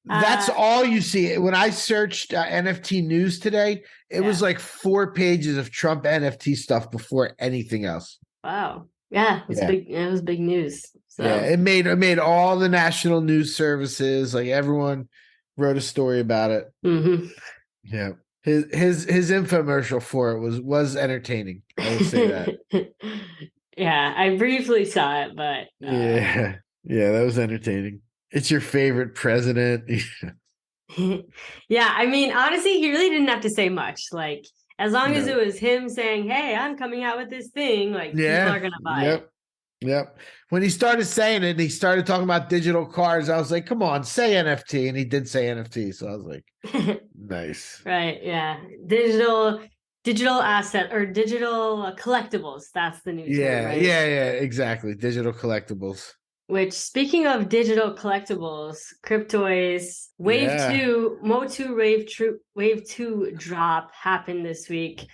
That's all you see. When I searched NFT news today, it was like 4 pages of Trump NFT stuff before anything else. Wow. Yeah, it was big. It was big news. So. Yeah, it made all the national news services, like everyone wrote a story about it. Mm-hmm. Yeah, his infomercial for it was entertaining. I will say that. Yeah, I briefly saw it, but yeah, that was entertaining. It's your favorite president. Yeah, I mean, honestly, he really didn't have to say much. Like, as long as it was him saying, "Hey, I'm coming out with this thing," like, people are gonna buy it. Yep. When he started saying it, and he started talking about digital cards, I was like, "Come on, say NFT," and he did say NFT, so I was like, "Nice." Right? Yeah, digital asset or digital collectibles. That's the new term, right? Yeah, exactly. Digital collectibles. which, speaking of digital collectibles, Cryptoys Wave 2, MOTU Wave 2 drop happened this week.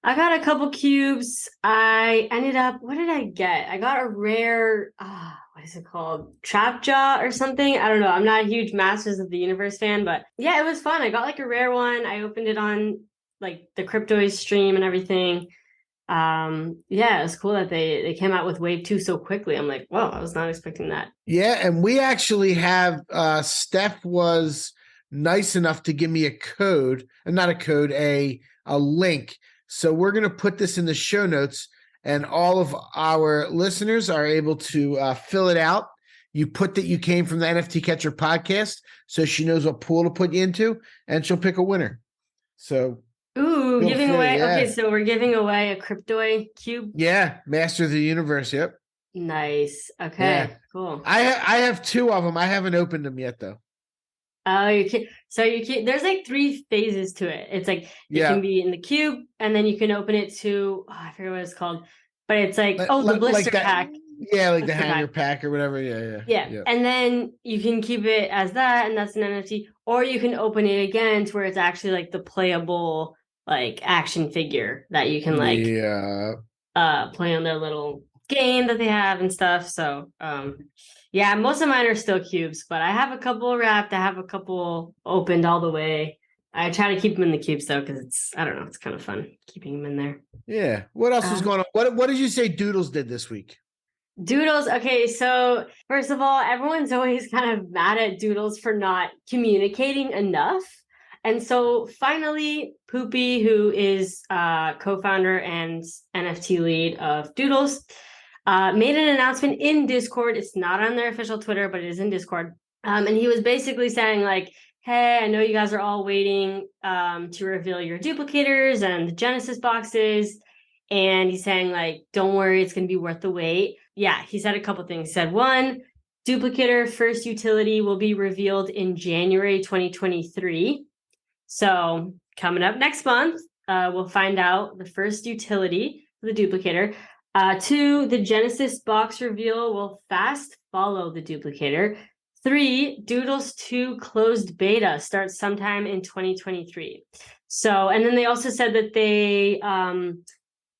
I got a couple cubes. I ended up, what did I get? I got a rare, what is it called? Trap Jaw or something? I don't know. I'm not a huge Masters of the Universe fan, but yeah, it was fun. I got like a rare one. I opened it on like the Cryptoys stream and everything. Yeah, it was cool that they came out with Wave 2 so quickly. I'm like, whoa, I was not expecting that. Yeah, and we actually have, Steph was nice enough to give me a code, not a code, a link. So we're going to put this in the show notes, and all of our listeners are able to fill it out. You put that you came from the NFT Catcher podcast, so she knows what pool to put you into, and she'll pick a winner. So, giving away. Yeah. Okay, so we're giving away a Cryptoy cube. Yeah, Master of the Universe. Yep. Nice. Okay, cool. I have 2 of them. I haven't opened them yet, though. Oh, you can. So you can. There's like 3 phases to it. It's like it can be in the cube, and then you can open it to. I forget what it's called, but it's like the blister pack. Yeah, like the hanger pack or whatever. Yeah. And then you can keep it as that, and that's an NFT, or you can open it again to where it's actually like the playable like action figure that you can like play on their little game that they have and stuff. So yeah, most of mine are still cubes, but I have a couple wrapped. I have a couple opened all the way. I try to keep them in the cubes though, because it's kind of fun keeping them in there. Yeah. What else is going on? What did you say Doodles did this week? Doodles. Okay, so first of all, everyone's always kind of mad at Doodles for not communicating enough. And so finally, Poopy, who is co-founder and NFT lead of Doodles, made an announcement in Discord. It's not on their official Twitter, but it is in Discord. And he was basically saying like, hey, I know you guys are all waiting to reveal your duplicators and the Genesis boxes. And he's saying like, don't worry, it's going to be worth the wait. Yeah, he said a couple things. He said, 1, duplicator first utility will be revealed in January 2023. So coming up next month, we'll find out the first utility for the duplicator. 2, the Genesis box reveal will fast follow the duplicator. 3, Doodles 2 closed beta starts sometime in 2023. So, and then they also said that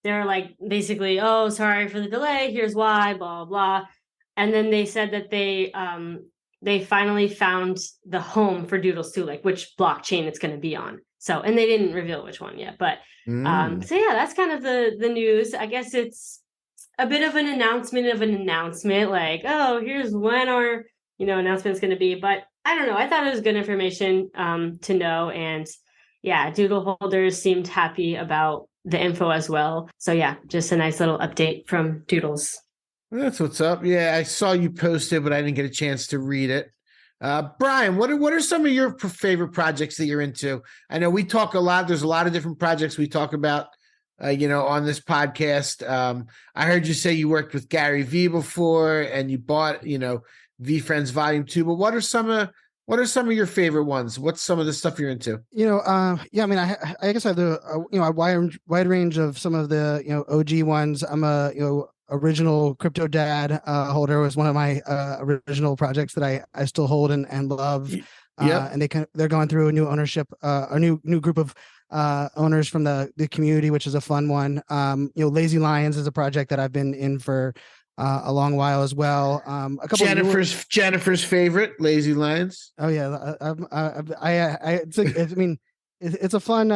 they're like basically, oh, sorry for the delay. Here's why, blah, blah. And then they said that they finally found the home for Doodles 2, like which blockchain it's going to be on. So, and they didn't reveal which one yet, but so yeah, that's kind of the news. I guess it's a bit of an announcement, like, oh, here's when our, announcement is going to be, but I don't know. I thought it was good information to know. And yeah, Doodle holders seemed happy about the info as well. So yeah, just a nice little update from Doodles. That's what's up. Yeah, I saw you post it, but I didn't get a chance to read it. Brian, what are some of your favorite projects that you're into? I know we talk a lot. There's a lot of different projects we talk about, on this podcast. I heard you say you worked with Gary Vee before, and you bought, V Friends Volume 2. But what are some of your favorite ones? What's some of the stuff you're into? I mean, I guess I have a wide range of some of the OG ones. I'm a original Crypto Dad holder. Was one of my original projects that I still hold and love. And they're going through a new ownership, a new group of owners from the community, which is a fun one. Lazy Lions is a project that I've been in for a long while as well. A couple Jennifer's favorite, Lazy Lions. Oh yeah, it's a fun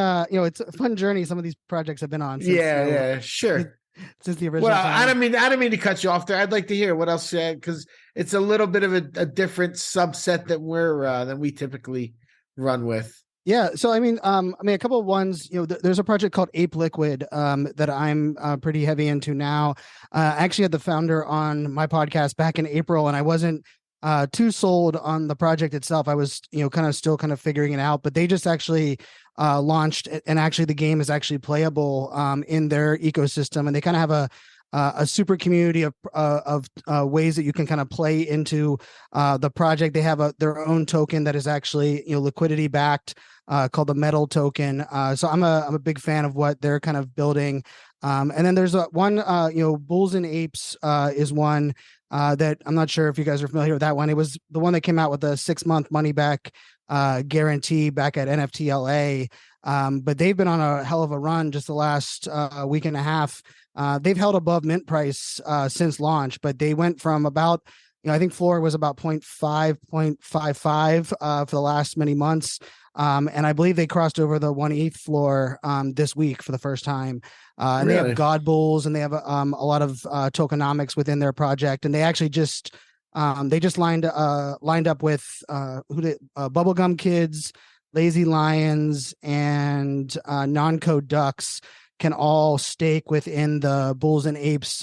it's a fun journey some of these projects have been on. Since, sure. Since the original. Well, I don't mean to cut you off there. I'd like to hear what else, because it's a little bit of a different subset that than we typically run with. Yeah, so I mean, a couple of ones. There's a project called Ape Liquid that I'm pretty heavy into now. I actually had the founder on my podcast back in April, and I wasn't too sold on the project itself. I was, still figuring it out. But they just actually launched, and actually the game is actually playable in their ecosystem, and they kind of have a super community of ways that you can kind of play into the project. They have their own token that is actually liquidity backed, called the Metal token. So I'm a big fan of what they're kind of building. And then there's one Bulls and Apes is one that I'm not sure if you guys are familiar with that one. It was the one that came out with a 6-month money back guarantee back at NFTLA. But they've been on a hell of a run just the last week and a half. They've held above mint price since launch, but they went from about, I think floor was about 0.5, 0.55 for the last many months. And I believe they crossed over the 1 ETH floor this week for the first time. And Really? they have God Bulls, and they have a lot of tokenomics within their project. And they actually just lined up with Bubblegum Kids, Lazy Lions, and Non-Code Ducks can all stake within the Bulls and Apes,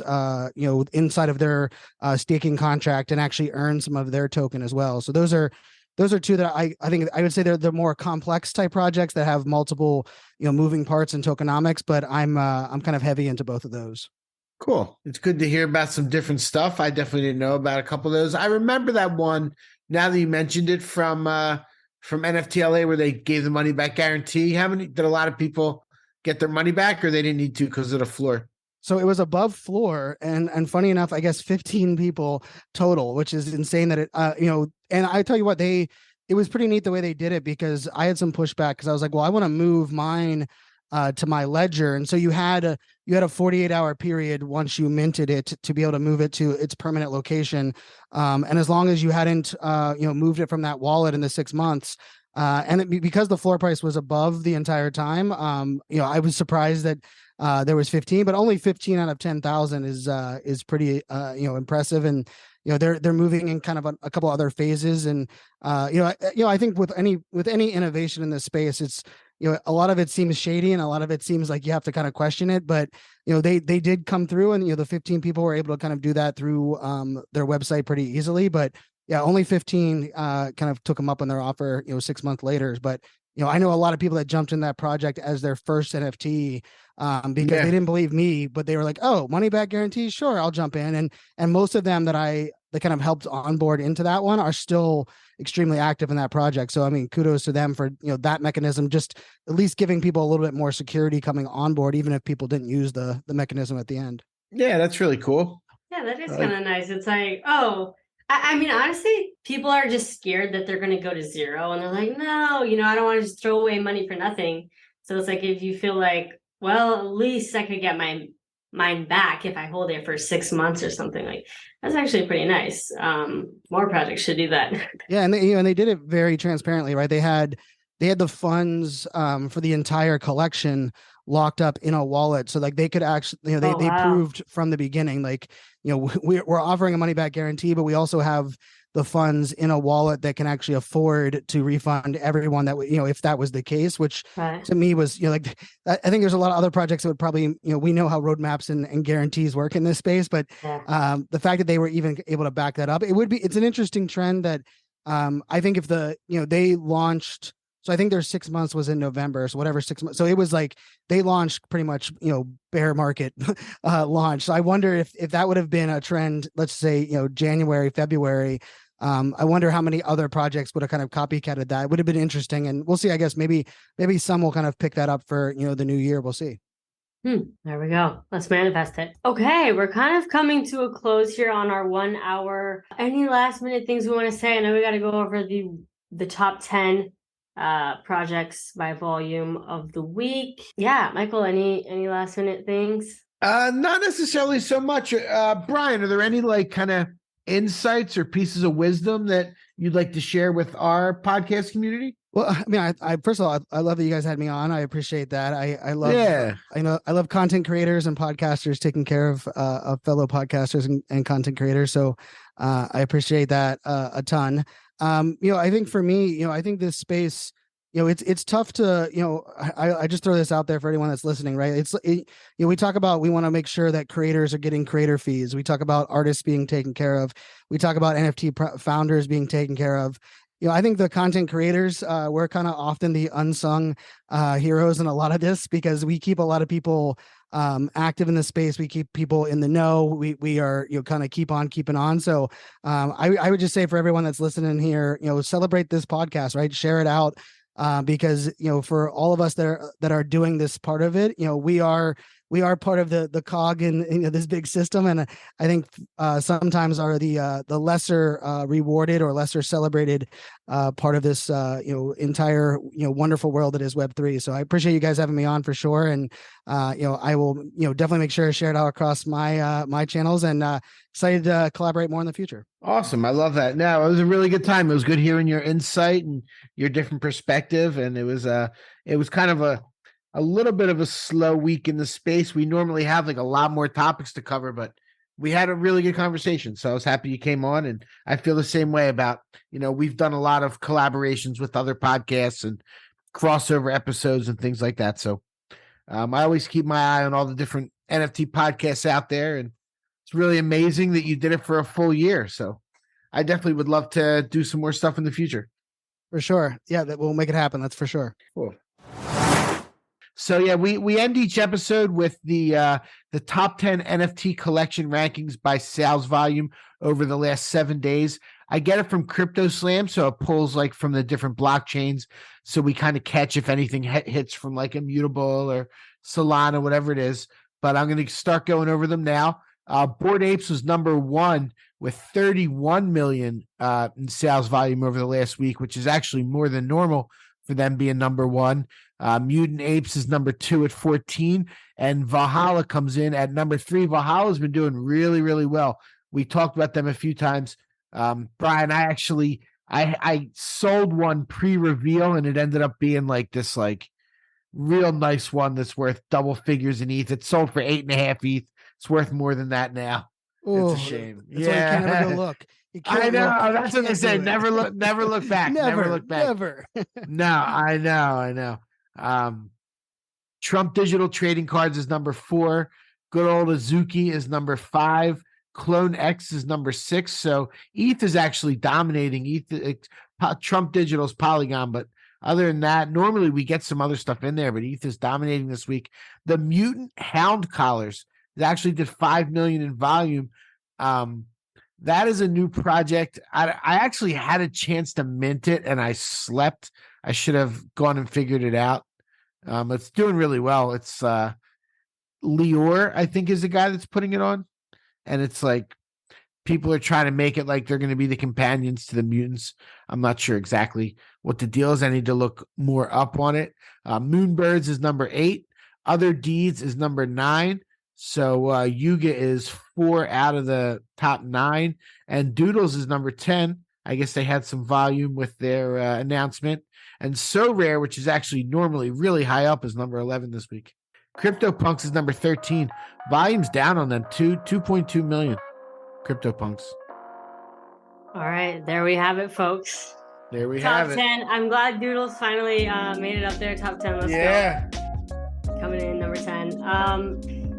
inside of their staking contract and actually earn some of their token as well. So those are two that I think I would say they're the more complex type projects that have multiple, moving parts and tokenomics, but I'm kind of heavy into both of those. Cool. It's good to hear about some different stuff. I definitely didn't know about a couple of those. I remember that one now that you mentioned it from NFTLA where they gave the money back guarantee. Did a lot of people get their money back, or they didn't need to because of the floor? So it was above floor, and funny enough, I guess 15 people total, which is insane that it, and I tell you what, it was pretty neat the way they did it, because I had some pushback because I was like, well, I want to move mine to my ledger. And so you had a 48-hour period once you minted it to be able to move it to its permanent location. And as long as you hadn't, moved it from that wallet in the 6 months, because the floor price was above the entire time, I was surprised that there was 15, but only 15 out of 10,000 is pretty, impressive. And, they're moving in kind of a couple other phases. And, I think with any innovation in this space, it's, a lot of it seems shady and a lot of it seems like you have to kind of question it, but, they did come through, and, the 15 people were able to kind of do that through, their website pretty easily. But yeah, only 15 kind of took them up on their offer, 6 months later. But, I know a lot of people that jumped in that project as their first NFT because they didn't believe me, but they were like, oh, money back guarantee. Sure. I'll jump in. And most of them that kind of helped onboard into that one are still extremely active in that project. So, I mean, kudos to them for, that mechanism, just at least giving people a little bit more security coming on board, even if people didn't use the mechanism at the end. Yeah, that's really cool. Yeah, that is kind of nice. It's like, I mean, honestly, people are just scared that they're going to go to zero, and they're like, no, I don't want to just throw away money for nothing. So it's like, if you feel like, well, at least I could get mine back if I hold it for 6 months or something, like that's actually pretty nice. More projects should do that. Yeah, and they did it very transparently, right? They had the funds for the entire collection locked up in a wallet, so like they could actually, they proved from the beginning, like, we're offering a money back guarantee, but we also have the funds in a wallet that can actually afford to refund everyone that, if that was the case, which to me was, like, I think there's a lot of other projects that would probably, we know how roadmaps and guarantees work in this space, but the fact that they were even able to back that up, it's an interesting trend that I think if they launched, so I think their 6 months was in November, so whatever 6 months. So it was like they launched pretty much, bear market launch. So I wonder if that would have been a trend, let's say, January, February. I wonder how many other projects would have kind of copycatted that. It would have been interesting, and we'll see. I guess maybe some will kind of pick that up for the new year. We'll see. There we go. Let's manifest it. Okay, we're kind of coming to a close here on our 1 hour. Any last minute things we want to say? I know we got to go over the top 10 projects by volume of the week. Yeah, Michael, any last minute things? Not necessarily so much. Brian, are there any like kind of insights or pieces of wisdom that you'd like to share with our podcast community? Well, I mean, I first of all, I love that you guys had me on. I appreciate that. I love, I love content creators and podcasters taking care of fellow podcasters and content creators. So I appreciate that a ton. I think for me, I think this space, it's tough to, I just throw this out there for anyone that's listening, right? We talk about, we want to make sure that creators are getting creator fees. We talk about artists being taken care of. We talk about NFT founders being taken care of. I think the content creators, we're kind of often the unsung heroes in a lot of this, because we keep a lot of people active in the space. We keep people in the know. We are, kind of keep on keeping on. So I would just say for everyone that's listening here, celebrate this podcast, right? Share it out. Because, for all of us that are doing this part of it, we are we are part of the cog in this big system, and I think sometimes are the lesser rewarded or lesser celebrated part of this entire wonderful world that is Web3. So I appreciate you guys having me on for sure, and I will definitely make sure to share it out across my channels, and excited to collaborate more in the future. Awesome. I love that. No, it was a really good time. It was good hearing your insight and your different perspective. And it was kind of a little bit of a slow week in the space. We normally have like a lot more topics to cover, but we had a really good conversation. So I was happy you came on, and I feel the same way about, we've done a lot of collaborations with other podcasts and crossover episodes and things like that. So I always keep my eye on all the different NFT podcasts out there, and it's really amazing that you did it for a full year. So I definitely would love to do some more stuff in the future. For sure. Yeah, that will make it happen. That's for sure. Cool. So yeah, we end each episode with the top 10 NFT collection rankings by sales volume over the last 7 days. I get it from CryptoSlam, so it pulls like from the different blockchains. So we kind of catch if anything hits from like Immutable or Solana, whatever it is. But I'm going to start going over them now. Bored Apes was number 1 with 31 million in sales volume over the last week, which is actually more than normal for them being number 1. Mutant Apes is number 2 at 14, and Valhalla comes in at number 3. Valhalla's been doing really, really well. We talked about them a few times. Brian, I sold one pre-reveal, and it ended up being like this like real nice one that's worth double figures in ETH. It sold for 8.5 ETH. It's worth more than that now. Ooh, it's a shame. That's why you can't ever go look. I know. That's what they say. Never look back. Never look back. Never. No, I know. Trump Digital Trading Cards is number 4. Good old Azuki is number 5. Clone X is number 6. So ETH is actually dominating. Trump Digital's Polygon, but other than that, normally we get some other stuff in there, but ETH is dominating this week. The Mutant Hound Collars actually did 5 million in volume. That is a new project. I actually had a chance to mint it, and I slept. I should have gone and figured it out. It's doing really well. It's Lior, I think, is the guy that's putting it on. And it's like people are trying to make it like they're going to be the companions to the mutants. I'm not sure exactly what the deal is. I need to look more up on it. Moonbirds is number 8. Other Deeds is number 9. So Yuge is 4 out of the top 9. And Doodles is number 10. I guess they had some volume with their announcement. And So Rare, which is actually normally really high up, is number 11 this week. CryptoPunks is number 13. Volume's down on them, 2.2 million. CryptoPunks. All right, there we have it, folks. There we have it. Top 10. I'm glad Doodles finally made it up there. Top 10. Let's go. Coming in number 10.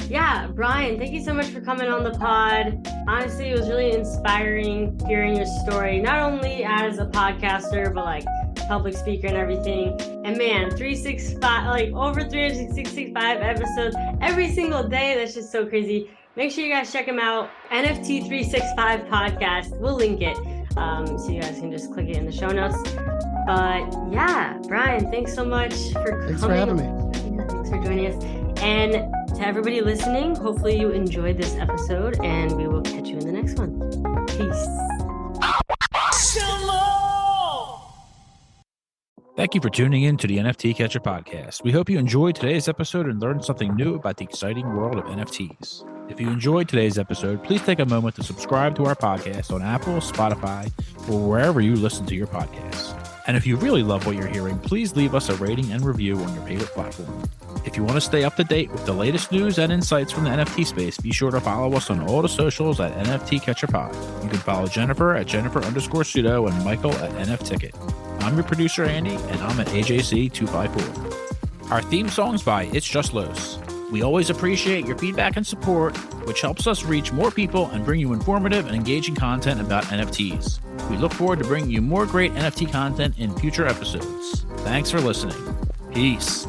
Yeah, Brian, thank you so much for coming on the pod. Honestly, it was really inspiring hearing your story, not only as a podcaster, but like public speaker and everything. And man, 365, like over 365 episodes every single day. That's just so crazy. Make sure you guys check him out. NFT365 Podcast. We'll link it. So you guys can just click it in the show notes. But yeah, Brian, thanks so much for coming. Thanks for having me. Yeah, thanks for joining us. And to everybody listening, hopefully you enjoyed this episode, and we will catch you in the next one. Peace. Thank you for tuning in to the NFT Catcher Podcast. We hope you enjoyed today's episode and learned something new about the exciting world of NFTs. If you enjoyed today's episode, please take a moment to subscribe to our podcast on Apple, Spotify, or wherever you listen to your podcasts. And if you really love what you're hearing, please leave us a rating and review on your favorite platform. If you want to stay up to date with the latest news and insights from the NFT space, be sure to follow us on all the socials at NFT Catcher Pod. You can follow Jennifer at Jennifer_pseudo and Michael at NFTicket. I'm your producer, Andy, and I'm at AJC254. Our theme song's by It's Just Los. We always appreciate your feedback and support, which helps us reach more people and bring you informative and engaging content about NFTs. We look forward to bringing you more great NFT content in future episodes. Thanks for listening. Peace.